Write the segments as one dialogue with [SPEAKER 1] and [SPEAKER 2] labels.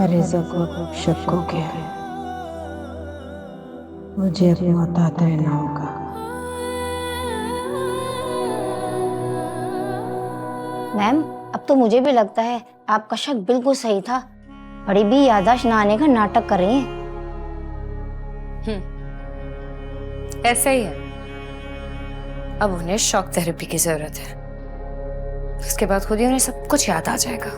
[SPEAKER 1] Reza को शक हो गया, मुझे अब मोहतात रहना होगा।
[SPEAKER 2] मैम, अब तो मुझे भी लगता है आपका शक बिल्कुल सही था। बड़ी भी याददाश्त न आने का नाटक कर रही हैं।
[SPEAKER 3] ऐसा ही है। अब उन्हें शॉक थेरेपी की जरूरत है। उसके बाद खुद ही उन्हें सब कुछ याद आ जाएगा।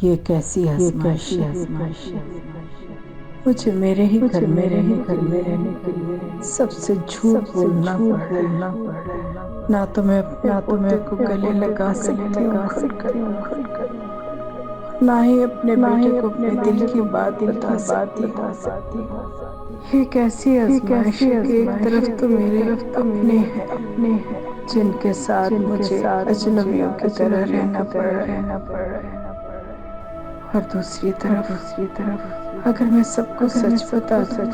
[SPEAKER 1] ये कैसी आजमाइश है। मुझे मेरे ही घर में रहने के लिए सबसे झूठ बोलना पड़ रहा है। ना तो मैं अपने पोते को गले लगा सकती हूँ, ना ही अपने बेटे को अपने दिल की बात बता सकती हूँ। ये कैसी आजमाइश है कि एक तरफ तो मेरे अपने हैं जिनके साथ मुझे अजनबियों की तरह रहना पड़ रहा है, और दूसरी तरफ अगर मैं सबको सच बता दूँ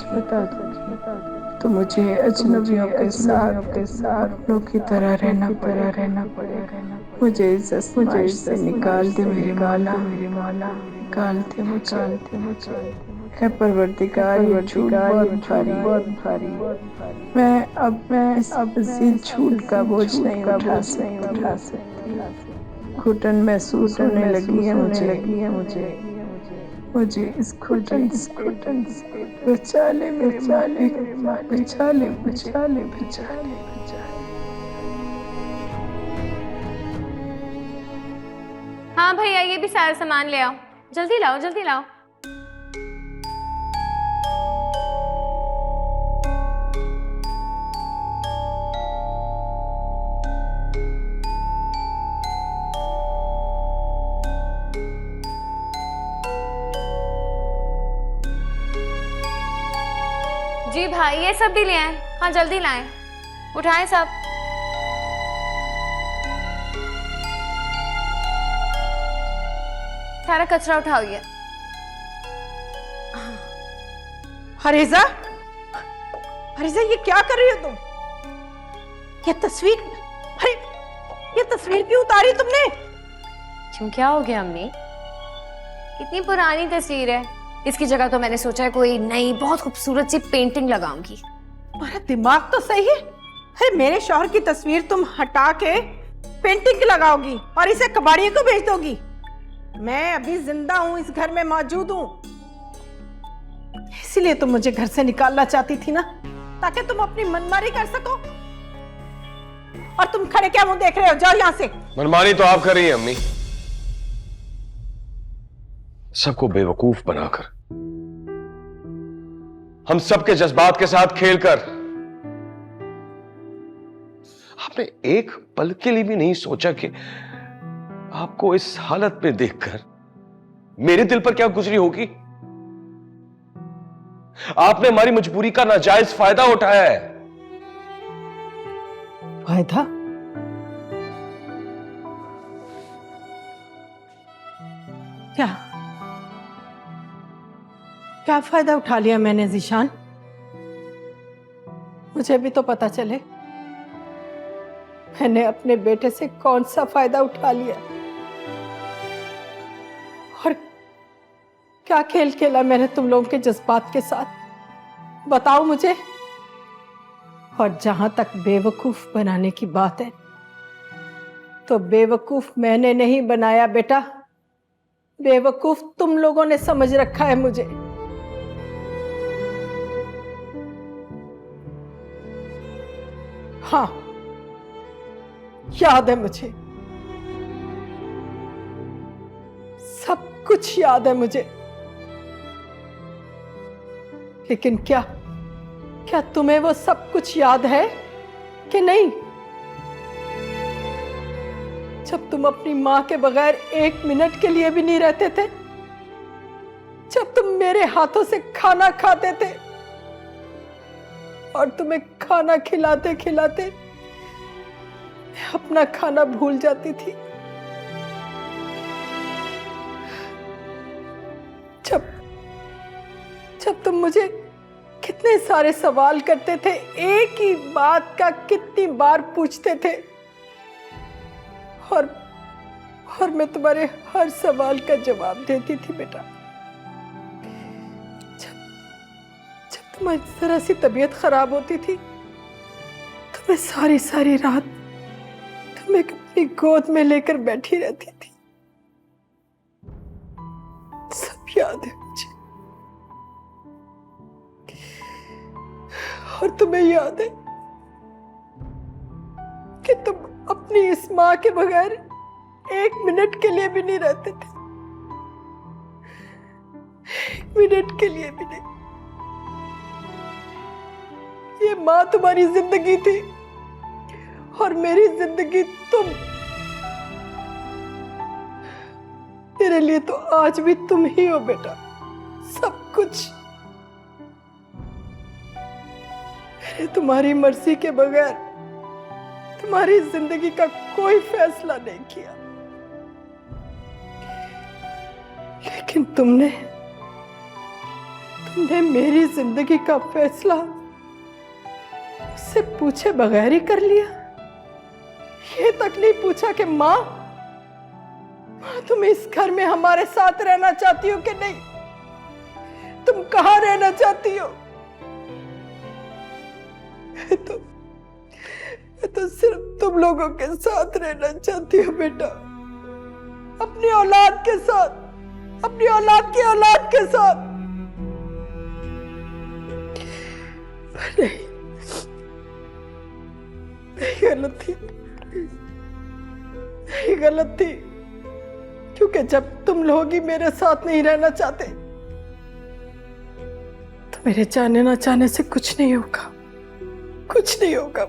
[SPEAKER 1] तो मुझे अजनबियों के साथ अपनों की तरह रहना पड़ेगा। मुझे इस आजमाइश से निकाल दे मेरे मौला, निकाल दे मुझे। है परवरदिगार, ये झूठ बहुत भारी। मैं इस झूठ का बोझ नहीं उठा सकती। घुटन महसूस होने लगी है मुझे इस घुटन से बचा ले मेरे मालिक, बचा ले मुझे।
[SPEAKER 4] हाँ भैया, ये भी सारा सामान ले आओ। जल्दी लाओ, जल्दी लाओ। जी भाई, ये सब भी ले आए। हाँ जल्दी लाएं, उठाएं सब। सारा कचरा उठाओ ये।
[SPEAKER 5] हरेजा, हरेजा ये क्या कर रही हो तुम? ये तस्वीर, अरे ये तस्वीर क्यों उतारी तुमने?
[SPEAKER 3] क्यों, क्या हो गया अम्मी?
[SPEAKER 4] कितनी पुरानी तस्वीर है। इसकी जगह तो मैंने सोचा है कोई नई बहुत खूबसूरत सी पेंटिंग लगाऊंगी।
[SPEAKER 5] तुम्हारा दिमाग तो सही है। अरे मेरे शौहर की तस्वीर तुम हटा के पेंटिंग लगाओगी और इसे कबाड़िए को भेज दोगी? मैं अभी जिंदा हूं, इस घर में मौजूद हूं, इसीलिए तुम मुझे घर से निकालना चाहती थी ना, ताकि तुम अपनी मनमानी कर सको। और तुम खड़े क्या मुंह देख रहे हो? जाओ यहां से।
[SPEAKER 6] मनमानी तो आप कर रही हैं अम्मी, सबको बेवकूफ बनाकर, हम सबके जज्बात के साथ खेलकर। आपने एक पल के लिए भी नहीं सोचा कि आपको इस हालत में देखकर मेरे दिल पर क्या गुजरी होगी। आपने हमारी मजबूरी का नाजायज फायदा उठाया है।
[SPEAKER 5] फायदा? क्या फायदा उठा लिया मैंने ज़ीशान? मुझे भी तो पता चले मैंने अपने बेटे से कौन सा फायदा उठा लिया और क्या खेल खेला मैंने तुम लोगों के जज्बात के साथ, बताओ मुझे। और जहां तक बेवकूफ बनाने की बात है, तो बेवकूफ मैंने नहीं बनाया बेटा, बेवकूफ तुम लोगों ने समझ रखा है मुझे। हाँ, याद है मुझे, सब कुछ याद है मुझे। लेकिन क्या तुम्हें वो सब कुछ याद है कि नहीं? जब तुम अपनी मां के बगैर एक मिनट के लिए भी नहीं रहते थे, जब तुम मेरे हाथों से खाना खाते थे और तुम्हें खाना खिलाते खिलाते मैं अपना खाना भूल जाती थी, जब जब तुम मुझे कितने सारे सवाल करते थे, एक ही बात का कितनी बार पूछते थे, और मैं तुम्हारे हर सवाल का जवाब देती थी बेटा। जब तुम्हारी जरा सी तबीयत खराब होती थी तो मैं सारी सारी रात तुम्हें अपनी गोद में लेकर बैठी रहती थी। सब याद है मुझे। और तुम्हें याद है कि तुम अपनी इस मां के बगैर एक मिनट के लिए भी नहीं रहते थे। एक मिनट के लिए भी नहीं। ये मां तुम्हारी जिंदगी थी और मेरी जिंदगी तुम। मेरे लिए तो आज भी तुम ही हो बेटा, सब कुछ। मैंने तुम्हारी मर्जी के बगैर तुम्हारी जिंदगी का कोई फैसला नहीं किया, लेकिन तुमने मेरी जिंदगी का फैसला मुझसे पूछे बगैर ही कर लिया। ये तक नहीं पूछा कि मां तुम इस घर में हमारे साथ रहना चाहती हो कि नहीं, तुम कहां रहना चाहती हो। मैं तो सिर्फ तुम लोगों के साथ रहना चाहती हूँ बेटा, अपनी औलाद के साथ, अपनी औलाद की औलाद के साथ। नहीं, गलत थी, नहीं गलत थी, क्योंकि जब तुम लोग ही मेरे साथ नहीं रहना चाहते तो मेरे चाहने ना चाहने से कुछ नहीं होगा, कुछ नहीं होगा।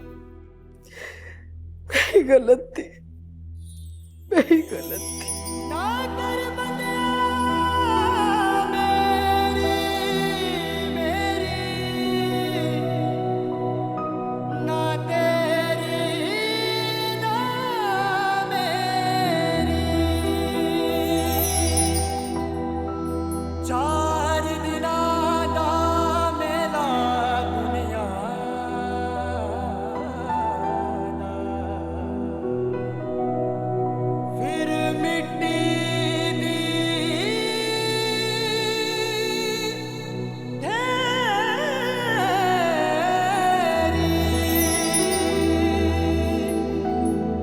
[SPEAKER 5] मैं गलत थी, मैं गलत थी।